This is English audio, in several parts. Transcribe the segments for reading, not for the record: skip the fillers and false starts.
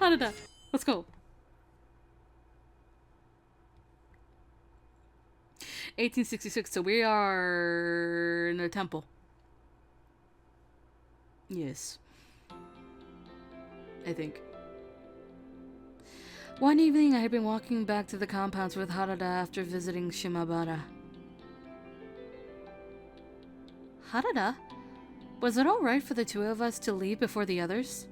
Harada. Let's go. 1866, so we are in a temple. Yes. I think. One evening, I had been walking back to the compounds with Harada after visiting Shimabara. Harada? Was it alright for the two of us to leave before the others?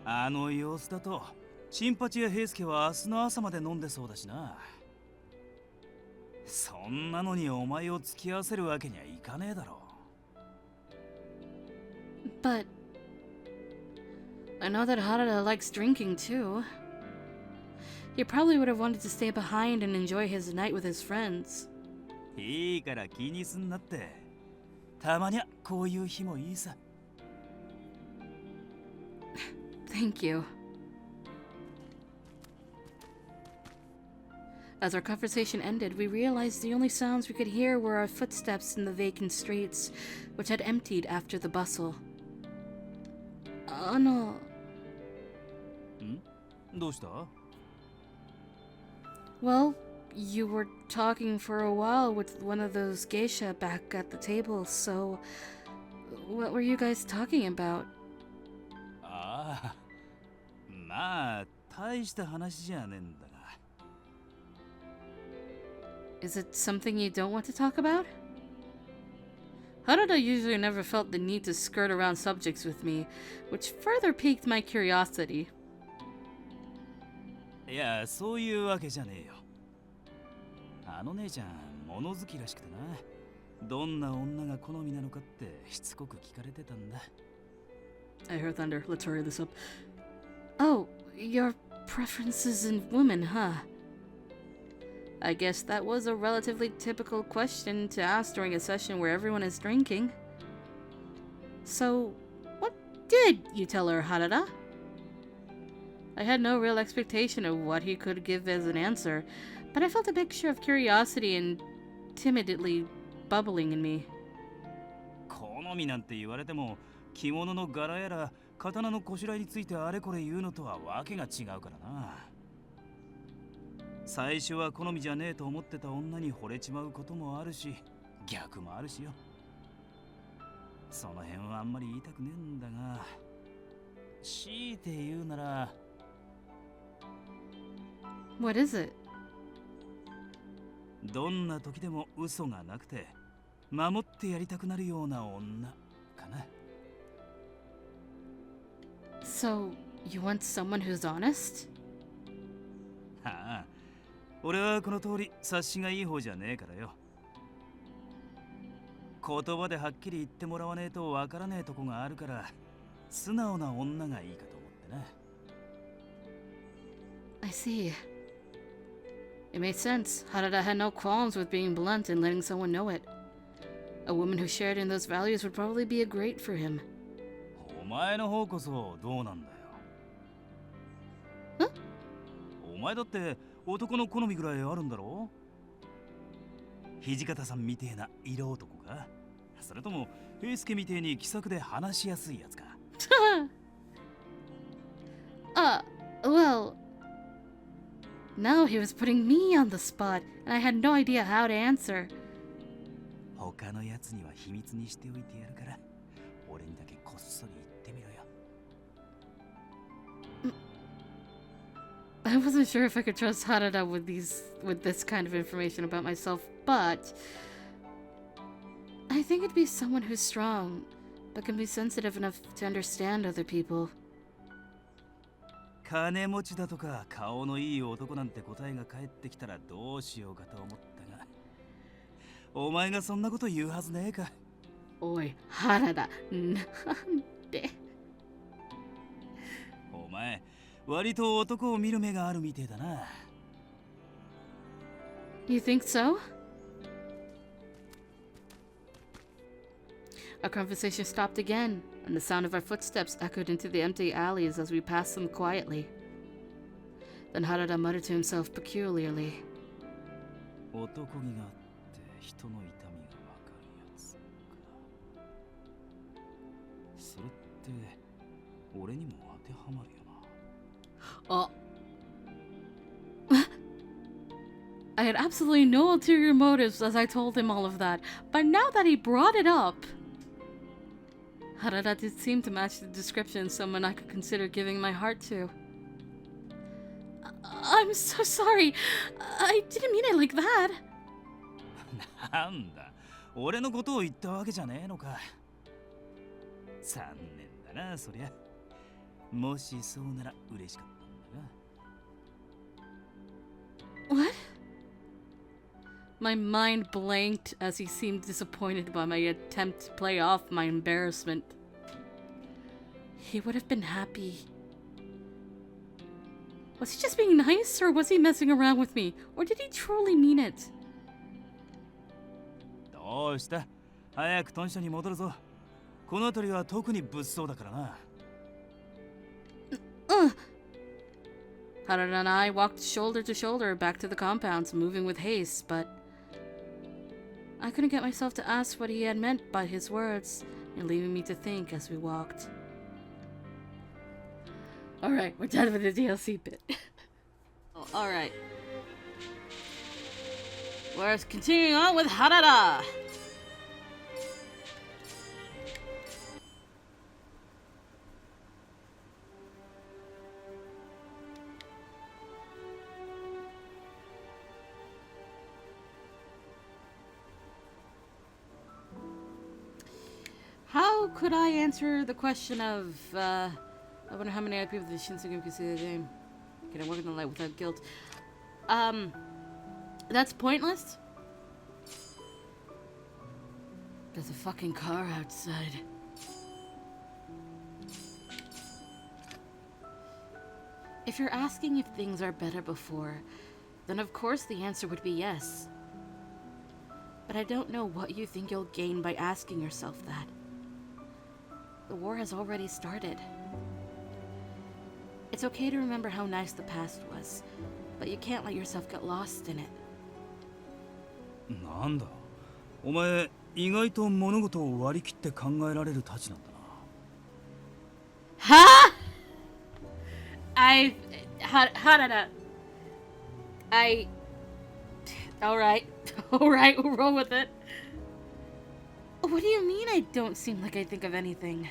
あの様子だと、チンパチや平介は明日の朝まで飲んでそうだしな。そんなのにお前を付き合わせるわけにはいかねえだろ。But I know that Harada likes drinking too. He probably would have wanted to stay behind and enjoy his night with his friends. いいから気にすんなって。たまにゃこういう日もいいさ。Thank you. As our conversation ended, we realized the only sounds we could hear were our footsteps in the vacant streets, which had emptied after the bustle. No. どうした? Well, you were talking for a while with one of those geisha back at the table, so what were you guys talking about? ああ、まあ大した話じゃねえんだが。Is it something you don't want to talk about? Harada usually never felt the need to skirt around subjects with me, which further piqued my curiosity. いや、そういうわけじゃねえよ。あの姉ちゃん、物好きらしくてな。どんな女が好みなのかってしつこく聞かれてたんだ。I heard thunder. Let's hurry this up. Oh, your preferences in women, huh? I guess that was a relatively typical question to ask during a session where everyone is drinking. So, what did you tell her, Harada? I had no real expectation of what he could give as an answer, but I felt a mixture of curiosity and timidly bubbling in me. 好みなんて言われても、着物の柄やら刀のこしらえについてあれこれ言うのとはわけが違うからな。最初は好みじゃねえと思ってた女に惚れちまうこともあるし、逆もあるしよ。その辺はあんまり言いたくねえんだが、強いて言うなら。What is it? どんな時でも嘘がなくて、守ってやりたくなるような女かな。So, you want someone who's honest? はあ。俺はこの通り察しがいい方じゃねえからよ。言葉ではっきり言ってもらわねえとわからねえとこがあるから、素直な女がいいかと思ってな。I see. It made sense. Harada had no qualms with being blunt and letting someone know it. A woman who shared in those values would probably be a great for him. お前の方こそどうなんだよ。お前だって男の好みぐらいあるんだろ？土方さんみてえな色男か？それとも平介みてえに気さくで話しやすいやつか？Well, now he was putting me on the spot, and I had no idea how to answer. 他のやつには秘密にしておいてやるから、俺にだけこっそり言ってみろよ。I wasn't sure if I could trust Harada with this kind of information about myself, but I think it'd be someone who's strong, but can be sensitive enough to understand other people. 金持ちだとか顔のいい男なんて答えが返ってきたらどうしようかと思ったが、お前がそんなこと言うはずねえか。おい、Harada、なんで？お前、割と男を見る目があるみてえだな。You think so? Our conversation stopped again, and the sound of our footsteps echoed into the empty alleys as we passed them quietly. Then Harada muttered to himself peculiarly. 男気があって人の痛みがわかるやつか。それって俺にもわ当てはまるよな。Oh. I had absolutely no ulterior motives as I told him all of that, but now that he brought it up, Harada did seem to match the description of someone I could consider giving my heart to. I'm so sorry. I didn't mean it like that. なんだ、俺のことを言ったわけじゃねえのか。残念だな、そりゃ。もしそうなら嬉しかったんだが。What? My mind blanked as he seemed disappointed by my attempt to play off my embarrassment. He would have been happy. Was he just being nice, or was he messing around with me? Or did he truly mean it? どうした？早く豚舎に戻るぞ。この辺りは特に物騒だからな。Harada and I walked shoulder to shoulder back to the compounds, moving with haste, but I couldn't get myself to ask what he had meant by his words, and leaving me to think as we walked. Alright, we're done with the DLC bit. Oh, alright. We're continuing on with Harada! How could I answer the question of, I wonder how many other people the Shinsegae can see the game. Can I work in the light without guilt? That's pointless. There's a fucking car outside. If you're asking if things are better before, then of course the answer would be yes. But I don't know what you think you'll gain by asking yourself that. The war has already started. It's okay to remember how nice the past was, but you can't let yourself get lost in it. なんだ、お前意外と物事を割り切って考えられるたちなんだな。Huh? Harada. Alright. Alright, we'll roll with it. What do you mean I don't seem like I think of anything?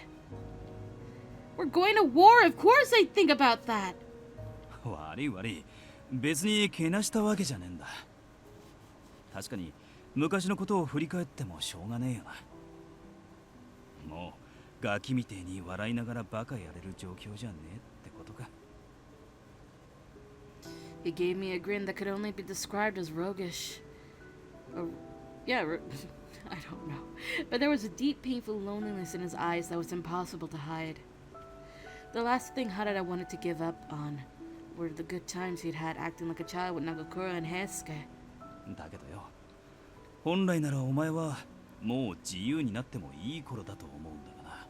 We're going to war, of course I think about that! 悪い悪い、別にけなしたわけじゃねえんだ。確かに昔のことを振り返ってもしょうがねえよな。もうガキみてえに笑いながらバカやれる状況じゃねえってことか。He gave me a grin that could only be described as roguish. I don't know. But there was a deep, painful loneliness in his eyes that was impossible to hide. The last thing Harada wanted to give up on were the good times he'd had acting like a child with Nagakura and Heisuke. だけどよ、本来ならお前はもう自由になってもいい頃だと思うんだがな。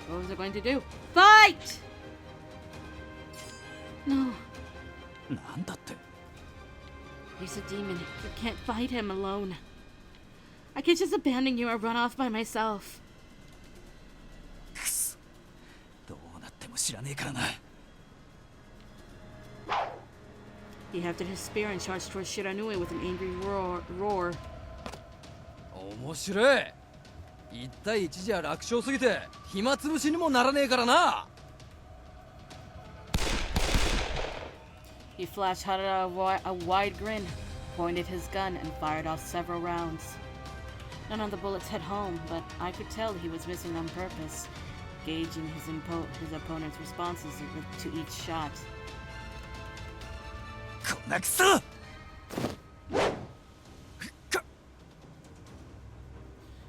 What was it going to do? Fight! No. なんだって。He's a demon. You can't fight him alone. I can't just abandon you or run off by myself. くそ、どうなっても知らねえからな。He hefted his spear and charged towards Shiranui with an angry roar. 面白い。1対1じゃ楽勝すぎて暇つぶしにもならねえからな。He flashed Harada a wide grin, pointed his gun, and fired off several rounds. None of the bullets hit home, but I could tell he was missing on purpose, gauging his opponent's responses to each shot. こんなクソ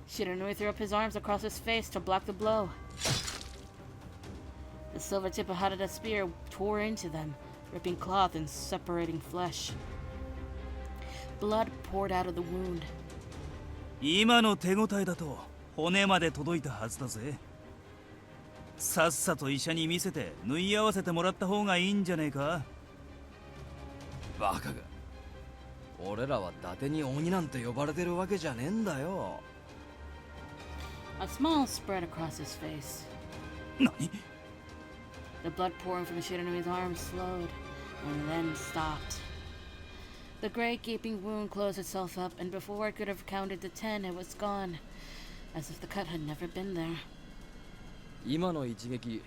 Shiranui threw up his arms across his face to block the blow. The silver tip of Harada's spear tore into them, ripping cloth and separating flesh. Blood poured out of the wound. 今の手応えだと骨まで届いたはずだぜ。さっさと医者に見せて縫い合わせてもらった方がいいんじゃねえか。バカが。俺らは伊達に鬼なんて呼ばれてるわけじゃねえんだよ。A smile spread across his face. 何？ The blood pouring from Shiranui's arm slowed, and then stopped. The great gaping wound closed itself up, and before I could have counted to 10, it was gone, as if the cut had never been there. 今の一撃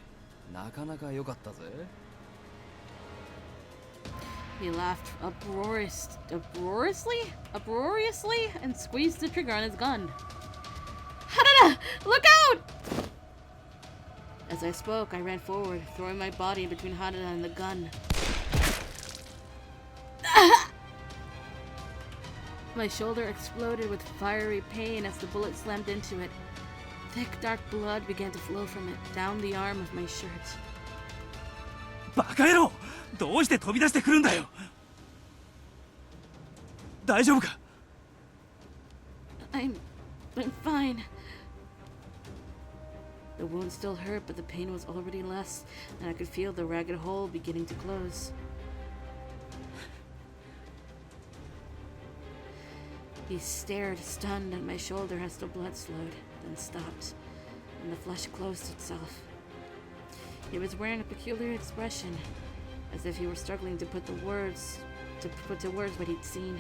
なかなか良かったぜ。 He laughed uproariously, and squeezed the trigger on his gun. Harada! Look out! As I spoke, I ran forward, throwing my body between Harada and the gun. My shoulder exploded with fiery pain as the bullet slammed into it. Thick, dark blood began to flow from it, down the arm of my shirt. バカ野郎！どうして飛び出してくるんだよ！大丈夫か？ I'm fine. The wound still hurt, but the pain was already less, and I could feel the ragged hole beginning to close. He stared, stunned, at my shoulder as the blood slowed, then stopped, and the flesh closed itself. He was wearing a peculiar expression, as if he were struggling to put to words what he'd seen.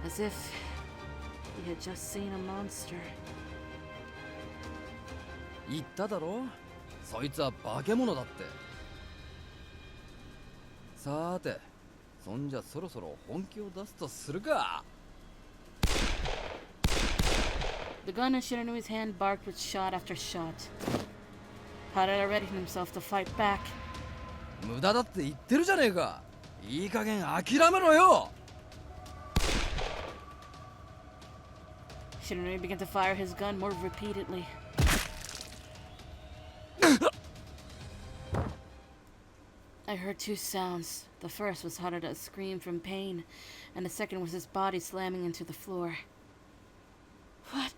As if he had just seen a monster. 言っただろ、そいつは化け物だって。さーて、そんじゃそろそろ本気を出すとするか。 The gun in Shiranui's hand barked with shot after shot. Harada readied himself to fight back. 無駄だって言ってるじゃねえか。いい加減諦めろよ。 Shiranui began to fire his gun more repeatedly. I heard two sounds. The first was Harada's scream from pain, and the second was his body slamming into the floor. What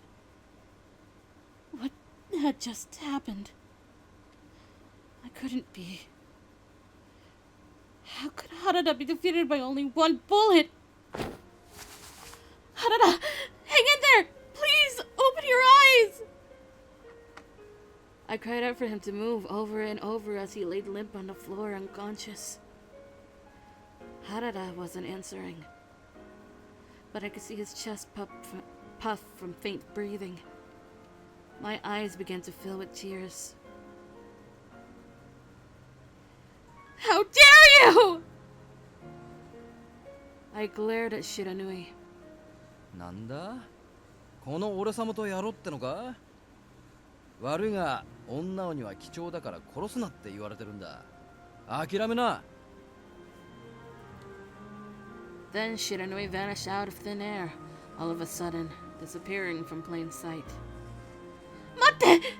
had just happened? I couldn't be. How could Harada be defeated by only one bullet? Harada, hang in there! Please, open your eyes! I cried out for him to move over and over as he laid limp on the floor, unconscious. Harada wasn't answering, but I could see his chest puff from faint breathing. My eyes began to fill with tears. How dare you! I glared at Shiranui. なんだ？この俺様とやろうってのか？悪いが女には貴重だから殺すなって言われてるんだ。諦めな。 Then Shiranui vanished out of thin air, all of a sudden, disappearing from plain sight. Mate!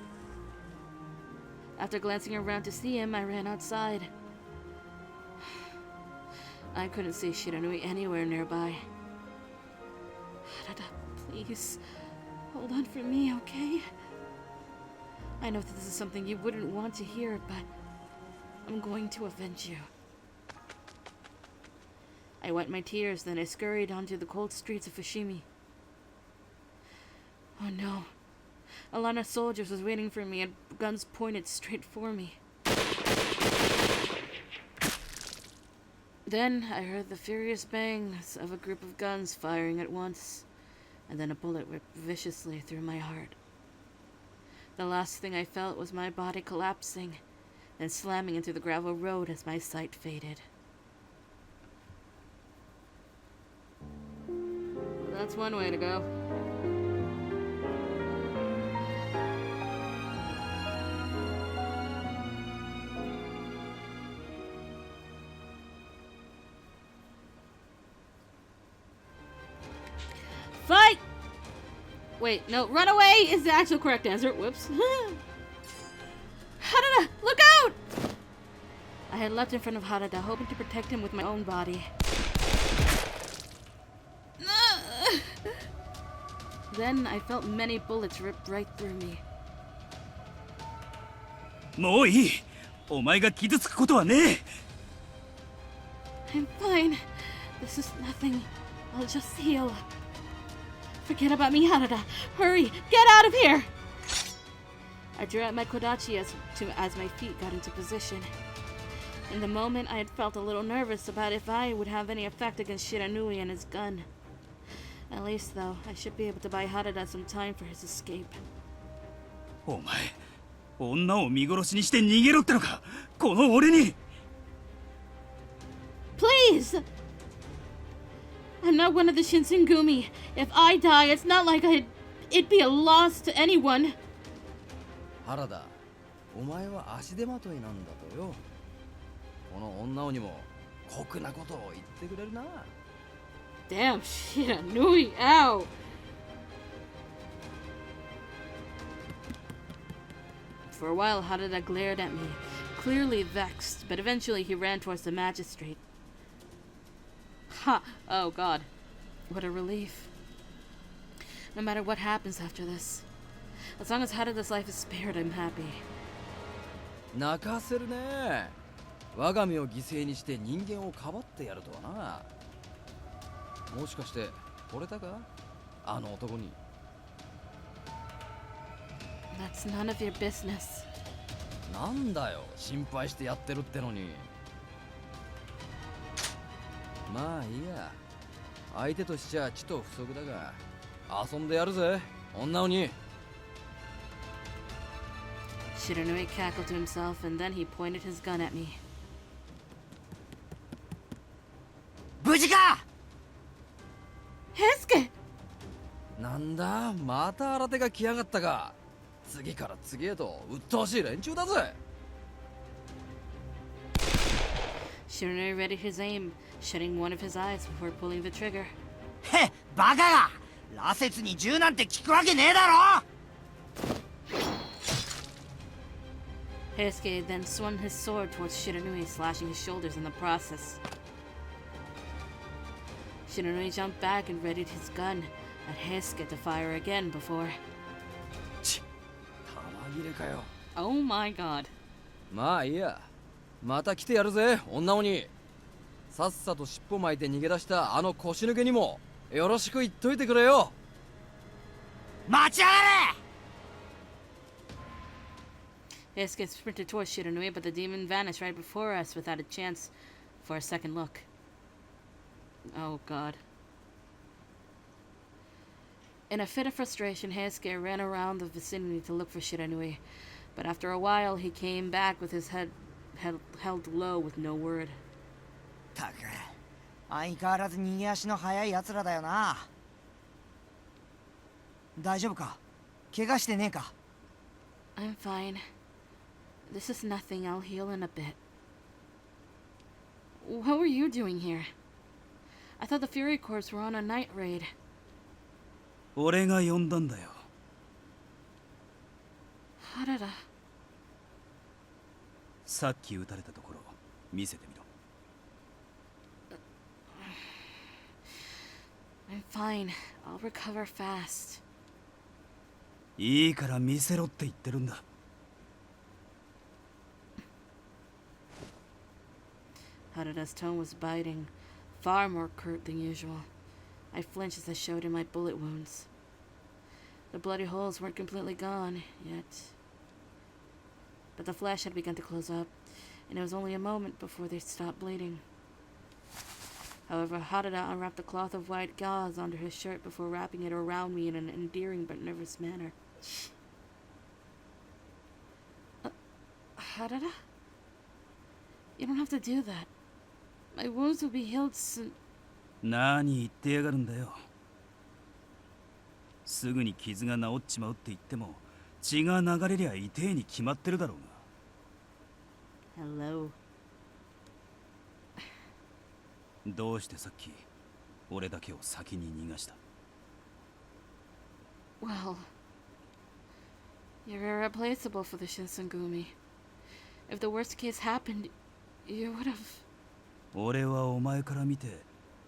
After glancing around to see him, I ran outside. I couldn't see Shiranui anywhere nearby. Harada, please, hold on for me, okay? I know that this is something you wouldn't want to hear, but I'm going to avenge you. I wiped my tears, then I scurried onto the cold streets of Fushimi. Oh no. A line of soldiers was waiting for me and guns pointed straight for me. Then I heard the furious bangs of a group of guns firing at once, and then a bullet ripped viciously through my heart. The last thing I felt was my body collapsing, then slamming into the gravel road as my sight faded. That's one way to go. Fight! Wait, no, run away is the actual correct answer. Whoops. Harada, look out! I had leapt in front of Harada, hoping to protect him with my own body. Then I felt many bullets rip right through me. もういい。お前が傷つくことはねえ。 I'm fine. This is nothing. I'll just heal. Forget about me, Harada. Hurry, get out of here! I drew out my kodachi as my feet got into position. In the moment, I had felt a little nervous about if I would have any effect against Shiranui and his gun. At least, though, I should be able to buy Harada some time for his escape. お前、女を見殺しにして逃げろってのか、この俺に。Please! I'm not one of the Shinsengumi. If I die, it's not like it'd be a loss to anyone. 原田、お前は足手まといなんだとよ。この女にも酷なことを言ってくれるな。Damn, Shiranui, ow! For a while, Harada glared at me, clearly vexed, but eventually he ran towards the magistrate. Ha! Oh god. What a relief. No matter what happens after this, as long as Harada's life is spared, I'm happy. 泣かせるね。我が身を犠牲にして人間をかばってやるとはな。もしかして惚れたか、あの男に。That's none of your business. なんだよ、心配してやってるってのに。まあいいや。相手としちゃちと不足だが、遊んでやるぜ、女鬼。Shiranui cackled to himself and then he pointed his gun at me. 無事か。Heisuke! なんだ、また新手が来やがったか。次から次へと鬱陶しい連中だぜ。Shiranui readied his aim, shutting one of his eyes before pulling the trigger. へっ、バカが羅刹に銃なんて効くわけねえだろ。Heisuke then swung his sword towards Shiranui, slashing his shoulders in the process. Shiranui jumped back and readied his gun at Heisuke to fire again before... 玉切れかよ。 Oh my god. まあいいや。また来てやるぜ、女鬼。さっさと尻尾巻いて逃げ出したあの腰抜けにもよろしく言っといてくれよ。待ちやがれ。 Heisuke sprinted towards Shiranui, but the demon vanished right before us without a chance for a second look. Oh god. In a fit of frustration, Heisuke ran around the vicinity to look for Shiranui, but after a while he came back with his head held low with no word. たく、相変わらず逃げ足の速い奴らだよな。大丈夫か？怪我してねえか？ I'm fine. This is nothing. I'll heal in a bit. What were you doing here? I thought the Fury Corps were on a night raid. 俺が呼んだんだよ。Harada. さっき撃たれたところ見せてみろ。I'm fine. I'll recover fast. いいから見せろって言ってるんだ。Harada's tone was biting, far more curt than usual. I flinched as I showed him my bullet wounds. The bloody holes weren't completely gone yet, but the flesh had begun to close up, and it was only a moment before they stopped bleeding. However, Harada unwrapped a cloth of white gauze under his shirt before wrapping it around me in an endearing but nervous manner. Harada? You don't have to do that. My wounds will be healed soon. 何言ってやがるんだよ。すぐに傷が治っちまうって言っても血が流れりゃ痛えに決まってるだろうが。 Hello. どうしてさっき俺だけを先に逃がした？ Well, you're irreplaceable for the Shinsengumi. If the worst case happened, you would have... 俺はお前から見て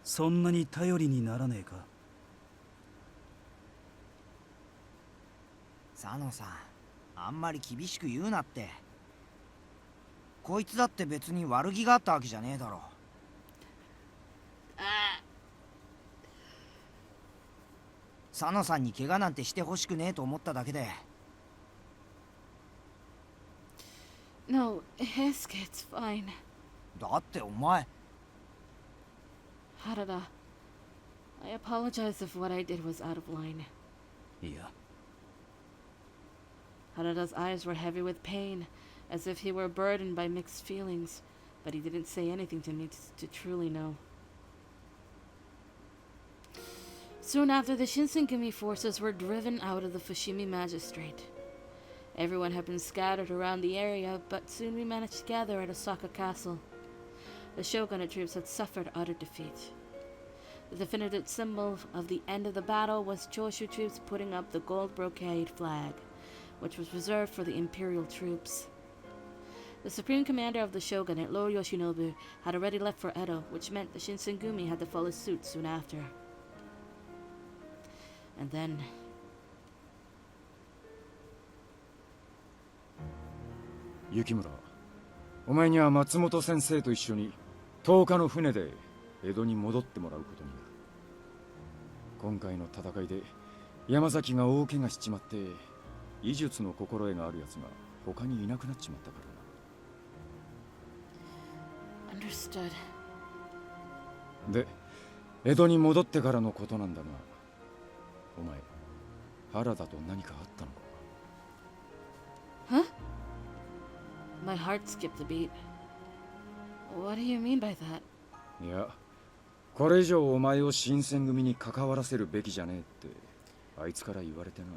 そんなに頼りにならねえか？佐野さん、あんまり厳しく言うなって。こいつだって別に悪気があったわけじゃねえだろ。佐野さんに怪我なんてしてほしくねえと思っただけで。No, it's fine. だってお前 Harada, I apologize if what I did was out of line. いや Harada's eyes were heavy with pain, as if he were burdened by mixed feelings, but he didn't say anything to me to truly know. Soon after, the Shinsengumi forces were driven out of the Fushimi magistrate. Everyone had been scattered around the area, but soon we managed to gather at Osaka Castle. The shogunate troops had suffered utter defeat. The definitive symbol of the end of the battle was Choshu troops putting up the gold brocade flag, which was reserved for the imperial troops. The supreme commander of the shogunate, Lord Yoshinobu, had already left for Edo, which meant the Shinsengumi had to follow suit soon after. And then... 雪村、お前には松本先生と一緒に10日の船で江戸に戻ってもらうことになる。今回の戦いで山崎が大怪我しちまって、医術の心得があるやつが他にいなくなっちまったからな。 Understood. で、江戸に戻ってからのことなんだが、お前、原田と何かあったのか？ Huh? My heart skipped a beat. What do you mean by that? いや、これ以上お前を新選組に関わらせるべきじゃねえってあいつから言われてな。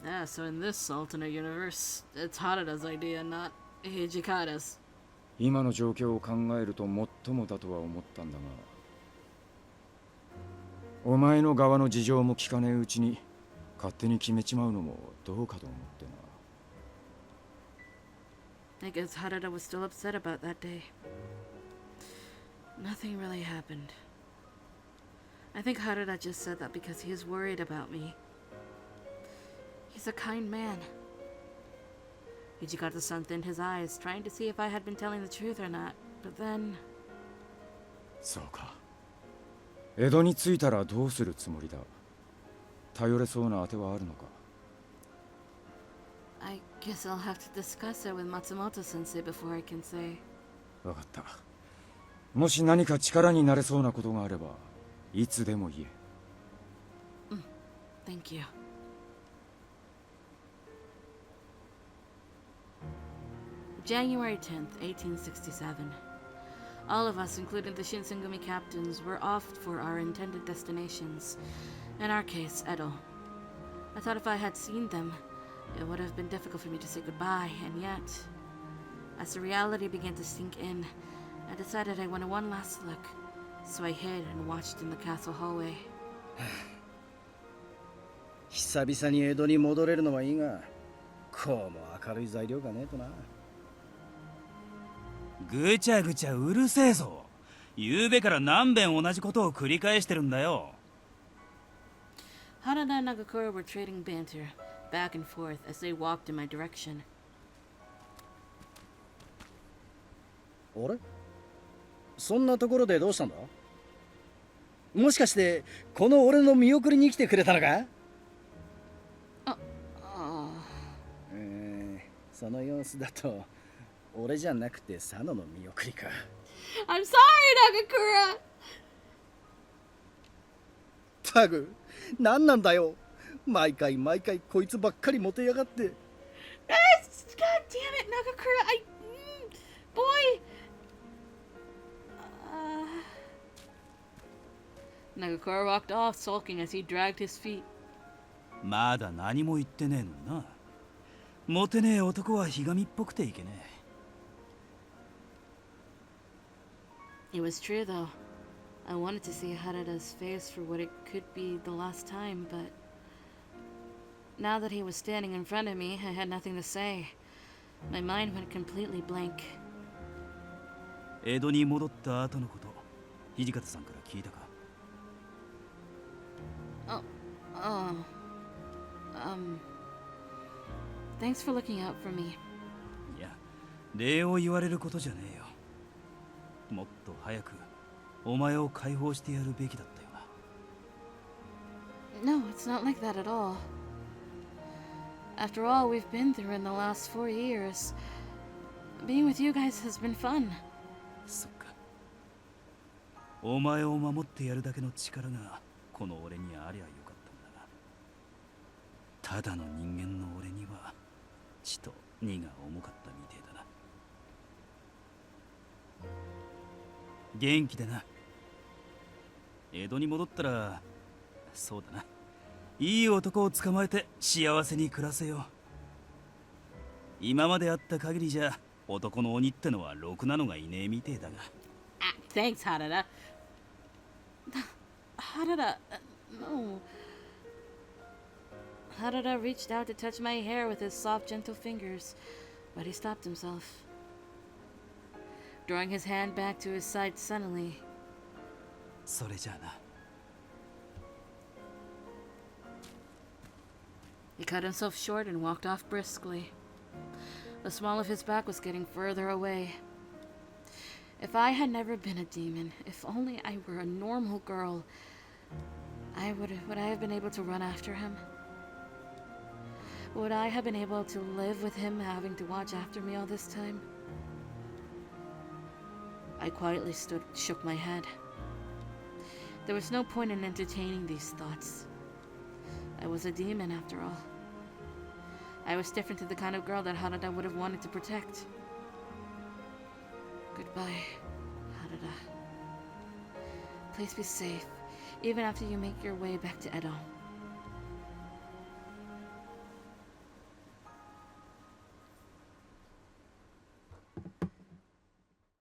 Ah, so in this alternate universe, it's Harada's idea, not Hijikata's. 今の状況を考えると最もだとは思ったんだが、お前の側の事情も聞かねえうちに勝手に決めちまうのもどうかと思ってな。 I guess Harada was still upset about that day. Nothing really happened. I think Harada just said that because he is worried about me. He's a kind man. Hijikata-san thinned his eyes, trying to see if I had been telling the truth or not, but then... そうか。江戸に着いたらどうするつもりだ。頼れそうな当てはあるのか。 I guess I'll have to discuss it with Matsumoto-sensei before I can say. わかった。もし何か力になれそうなことがあれば、いつでも言え。Thank you. January 10th, 1867. All of us, including the Shinsengumi captains, were off for our intended destinations. In our case, Edo. I thought if I had seen them, it would have been difficult for me to say goodbye, and yet, as the reality began to sink in, I decided I wanted one last look, so I hid and watched in the castle hallway. 久々に江戸に戻れるのはいいが、こうも明るい材料がねえとな。ぐちゃぐちゃうるせえぞ。昨べから何遍同じことを繰り返してるんだよ。 Harada and Nagakura were trading banter, back and forth, as they walked in my direction. あれ？そんなところでどうしたんだ？もしかしてこの俺の見送りに来てくれたのか？その様子だと俺じゃなくて佐野の見送りか。 I'm sorry, Nagakura! タグ、何なんだよ。毎回こいつばっかりモテやがって。God damn it, Nagakura! Boy! Nagakura walked off, sulking as he dragged his feet. まだ何も言ってねえのにな。モテねえ男はひがみっぽくていけねえ。 It was true, though. I wanted to see Harada's face for what it could be the last time, but now that he was standing in front of me, I had nothing to say. My mind went completely blank. 江戸に戻った後のこと、土方さんから聞いたか？ Thanks for looking out for me. いや、礼を言われることじゃねえよ。もっと早くお前を解放してやるべきだったよな。 No, it's not like that at all. After all we've been through in the last 4 years, being with you guys has been fun. そっか。お前を守ってやるだけの力がこの俺にありゃよかったんだが、ただの人間の俺にはちと荷が重かったみてえだな。元気でな。江戸に戻ったら、そうだな、いい男を捕まえて幸せに暮らせよ。今まであった限りじゃ男の鬼ってのはろくなのがいねえみてえだが。Ah, thanks, Harada. Harada, no. Harada reached out to touch my hair with his soft, gentle fingers, but he stopped himself, drawing his hand back to his side suddenly. それじゃあな。He cut himself short and walked off briskly. The small of his back was getting further away. If I had never been a demon, if only I were a normal girl, would I have been able to run after him? Would I have been able to live with him having to watch after me all this time? I quietly shook my head. There was no point in entertaining these thoughts. I was a demon after all. I was different to the kind of girl that Harada would have wanted to protect. Goodbye, Harada. Please be safe, even after you make your way back to Edo.